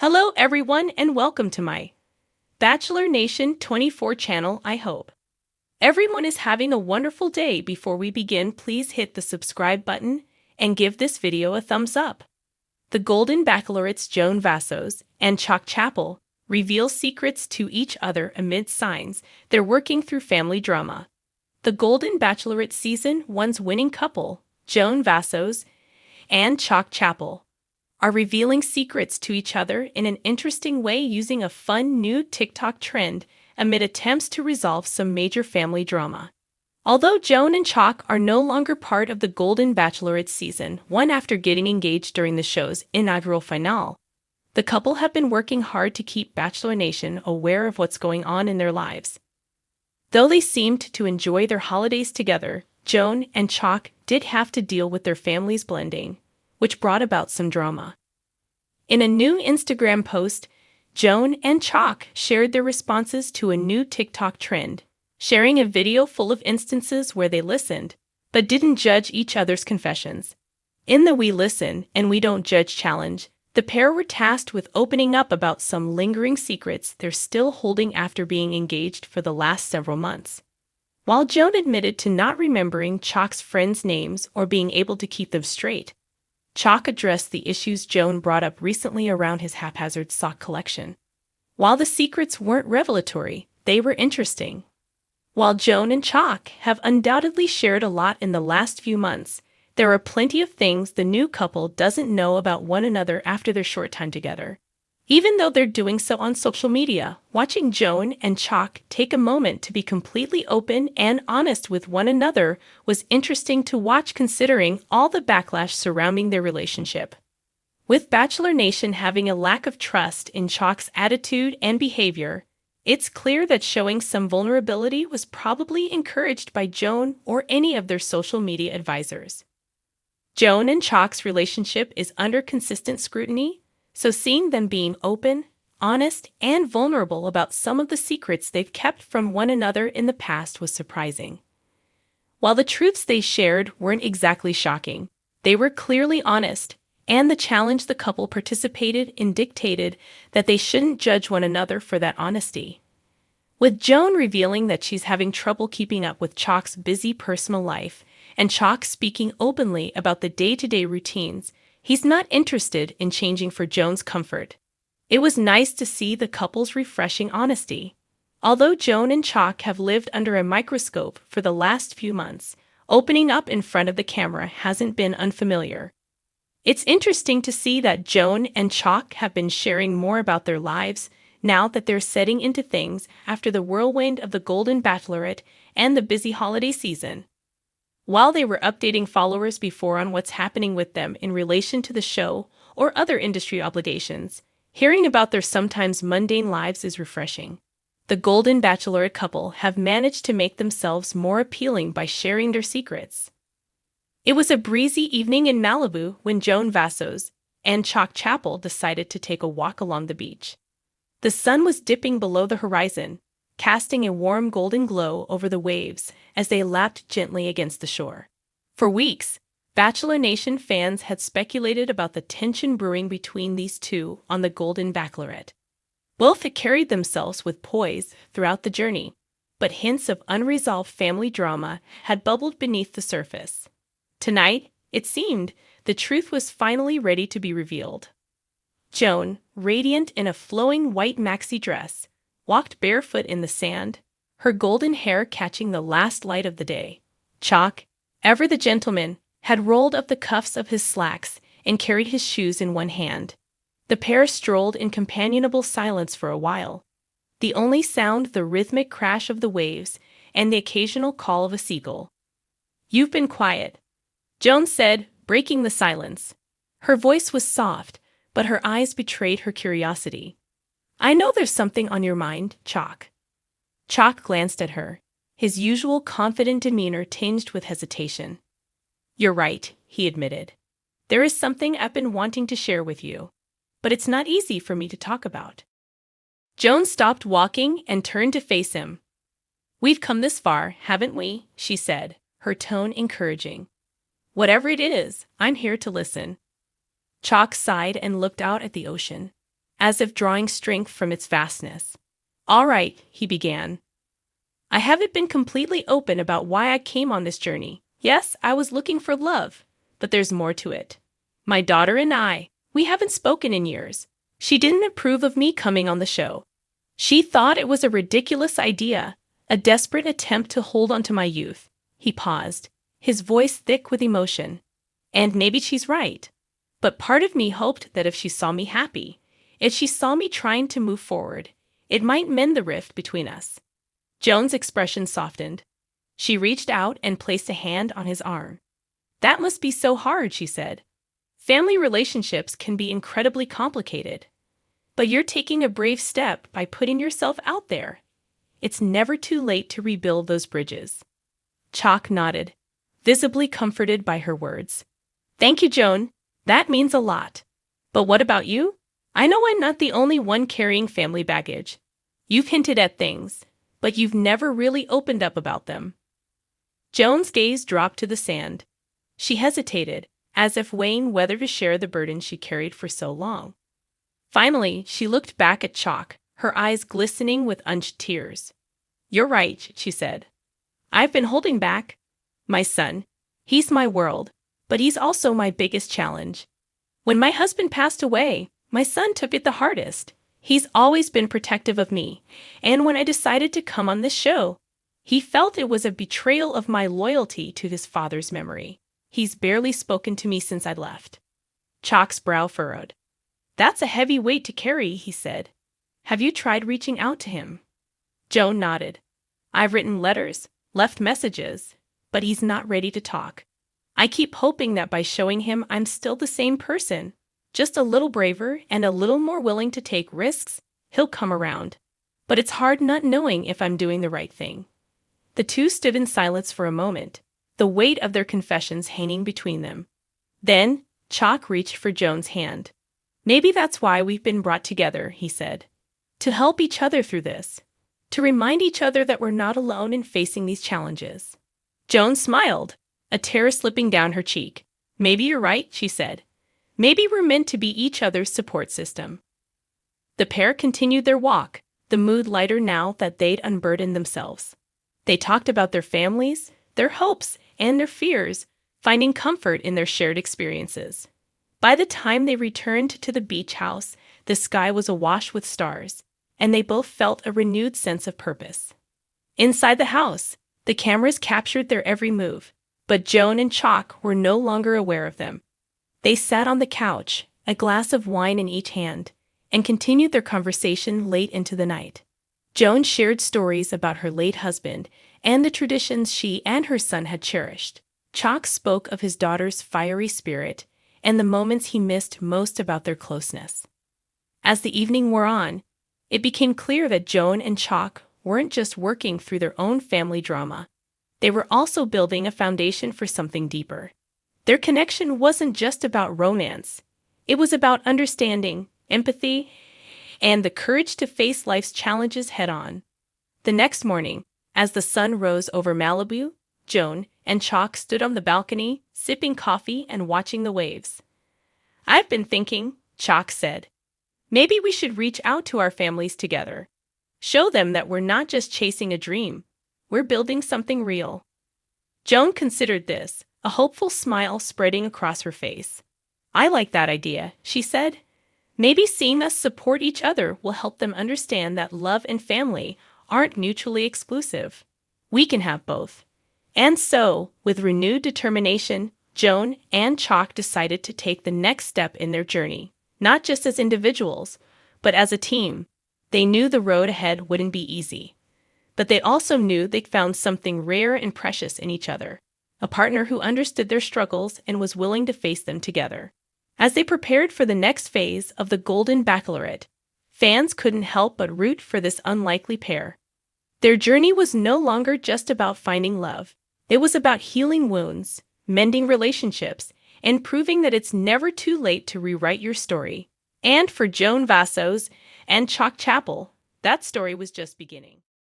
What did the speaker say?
Hello everyone and welcome to my Bachelor Nation 24 channel. I hope everyone is having a wonderful day. Before we begin, please hit the subscribe button and give this video a thumbs up. The Golden Bachelorettes Joan Vassos and Chock Chapple reveal secrets to each other amid signs they're working through family drama. The Golden Bachelorette Season 1's winning couple, Joan Vassos and Chock Chapple, are revealing secrets to each other in an interesting way using a fun new TikTok trend amid attempts to resolve some major family drama. Although Joan and Chock are no longer part of the Golden Bachelorette Season 1 after getting engaged during the show's inaugural finale, the couple have been working hard to keep Bachelor Nation aware of what's going on in their lives. Though they seemed to enjoy their holidays together, Joan and Chock did have to deal with their families blending, which brought about some drama. In a new Instagram post, Joan and Chock shared their responses to a new TikTok trend, sharing a video full of instances where they listened, but didn't judge each other's confessions. In the We Listen and We Don't Judge challenge, the pair were tasked with opening up about some lingering secrets they're still holding after being engaged for the last several months. While Joan admitted to not remembering Chock's friends' names or being able to keep them straight, Chock addressed the issues Joan brought up recently around his haphazard sock collection. While the secrets weren't revelatory, they were interesting. While Joan and Chock have undoubtedly shared a lot in the last few months, there are plenty of things the new couple doesn't know about one another after their short time together. Even though they're doing so on social media, watching Joan and Chock take a moment to be completely open and honest with one another was interesting to watch considering all the backlash surrounding their relationship. With Bachelor Nation having a lack of trust in Chock's attitude and behavior, it's clear that showing some vulnerability was probably encouraged by Joan or any of their social media advisors. Joan and Chock's relationship is under consistent scrutiny, so seeing them being open, honest, and vulnerable about some of the secrets they've kept from one another in the past was surprising. While the truths they shared weren't exactly shocking, they were clearly honest, and the challenge the couple participated in dictated that they shouldn't judge one another for that honesty. With Joan revealing that she's having trouble keeping up with Chock's busy personal life, and Chock speaking openly about the day-to-day routines, he's not interested in changing for Joan's comfort. It was nice to see the couple's refreshing honesty. Although Joan and Chock have lived under a microscope for the last few months, opening up in front of the camera hasn't been unfamiliar. It's interesting to see that Joan and Chock have been sharing more about their lives now that they're setting into things after the whirlwind of the Golden Bachelorette and the busy holiday season. While they were updating followers before on what's happening with them in relation to the show or other industry obligations, hearing about their sometimes mundane lives is refreshing. The Golden Bachelorette couple have managed to make themselves more appealing by sharing their secrets. It was a breezy evening in Malibu when Joan Vassos and Chock Chapple decided to take a walk along the beach. The sun was dipping below the horizon, casting a warm golden glow over the waves as they lapped gently against the shore. For weeks, Bachelor Nation fans had speculated about the tension brewing between these two on the Golden Bachelorette. Both had carried themselves with poise throughout the journey, but hints of unresolved family drama had bubbled beneath the surface. Tonight, it seemed, the truth was finally ready to be revealed. Joan, radiant in a flowing white maxi dress, walked barefoot in the sand, her golden hair catching the last light of the day. Chock, ever the gentleman, had rolled up the cuffs of his slacks and carried his shoes in one hand. The pair strolled in companionable silence for a while, the only sound the rhythmic crash of the waves and the occasional call of a seagull. "You've been quiet," Joan said, breaking the silence. Her voice was soft, but her eyes betrayed her curiosity. "I know there's something on your mind, Chock." Chock glanced at her, his usual confident demeanor tinged with hesitation. "You're right," he admitted. "There is something I've been wanting to share with you, but it's not easy for me to talk about." Joan stopped walking and turned to face him. "We've come this far, haven't we?" she said, her tone encouraging. "Whatever it is, I'm here to listen." Chock sighed and looked out at the ocean. as if drawing strength from its vastness. "All right," he began. "I haven't been completely open about why I came on this journey. Yes, I was looking for love, but there's more to it. My daughter and I, we haven't spoken in years. She didn't approve of me coming on the show. She thought it was a ridiculous idea, a desperate attempt to hold onto my youth." He paused, his voice thick with emotion. "And maybe she's right. But part of me hoped that if she saw me happy, if she saw me trying to move forward, it might mend the rift between us." Joan's expression softened. She reached out and placed a hand on his arm. "That must be so hard," she said. "Family relationships can be incredibly complicated. But you're taking a brave step by putting yourself out there. It's never too late to rebuild those bridges." Chock nodded, visibly comforted by her words. "Thank you, Joan. That means a lot. But what about you? I know I'm not the only one carrying family baggage. You've hinted at things, but you've never really opened up about them." Joan's gaze dropped to the sand. She hesitated, as if weighing whether to share the burden she carried for so long. Finally, she looked back at Chock, her eyes glistening with unshed tears. "You're right," she said. "I've been holding back. My son, he's my world, but he's also my biggest challenge. When my husband passed away, my son took it the hardest. He's always been protective of me, and when I decided to come on this show, he felt it was a betrayal of my loyalty to his father's memory. He's barely spoken to me since I left." Chock's brow furrowed. "That's a heavy weight to carry," he said. "Have you tried reaching out to him?" Joan nodded. "I've written letters, left messages, but he's not ready to talk. I keep hoping that by showing him I'm still the same person, just a little braver and a little more willing to take risks, he'll come around. But it's hard not knowing if I'm doing the right thing." The two stood in silence for a moment, the weight of their confessions hanging between them. Then, Chock reached for Joan's hand. "Maybe that's why we've been brought together," he said. "To help each other through this. To remind each other that we're not alone in facing these challenges." Joan smiled, a tear slipping down her cheek. "Maybe you're right," she said. "Maybe we're meant to be each other's support system." The pair continued their walk, the mood lighter now that they'd unburdened themselves. They talked about their families, their hopes, and their fears, finding comfort in their shared experiences. By the time they returned to the beach house, the sky was awash with stars, and they both felt a renewed sense of purpose. Inside the house, the cameras captured their every move, but Joan and Chock were no longer aware of them. They sat on the couch, a glass of wine in each hand, and continued their conversation late into the night. Joan shared stories about her late husband and the traditions she and her son had cherished. Chock spoke of his daughter's fiery spirit and the moments he missed most about their closeness. As the evening wore on, it became clear that Joan and Chock weren't just working through their own family drama. They were also building a foundation for something deeper. Their connection wasn't just about romance. It was about understanding, empathy, and the courage to face life's challenges head-on. The next morning, as the sun rose over Malibu, Joan and Chock stood on the balcony, sipping coffee and watching the waves. "I've been thinking," Chock said. "Maybe we should reach out to our families together. Show them that we're not just chasing a dream. We're building something real." Joan considered this, a hopeful smile spreading across her face. "I like that idea," she said. "Maybe seeing us support each other will help them understand that love and family aren't mutually exclusive. We can have both." And so, with renewed determination, Joan and Chock decided to take the next step in their journey, not just as individuals, but as a team. They knew the road ahead wouldn't be easy. But they also knew they'd found something rare and precious in each other, a partner who understood their struggles and was willing to face them together. As they prepared for the next phase of the Golden Bachelorette, fans couldn't help but root for this unlikely pair. Their journey was no longer just about finding love. It was about healing wounds, mending relationships, and proving that it's never too late to rewrite your story. And for Joan Vassos and Chock Chapple, that story was just beginning.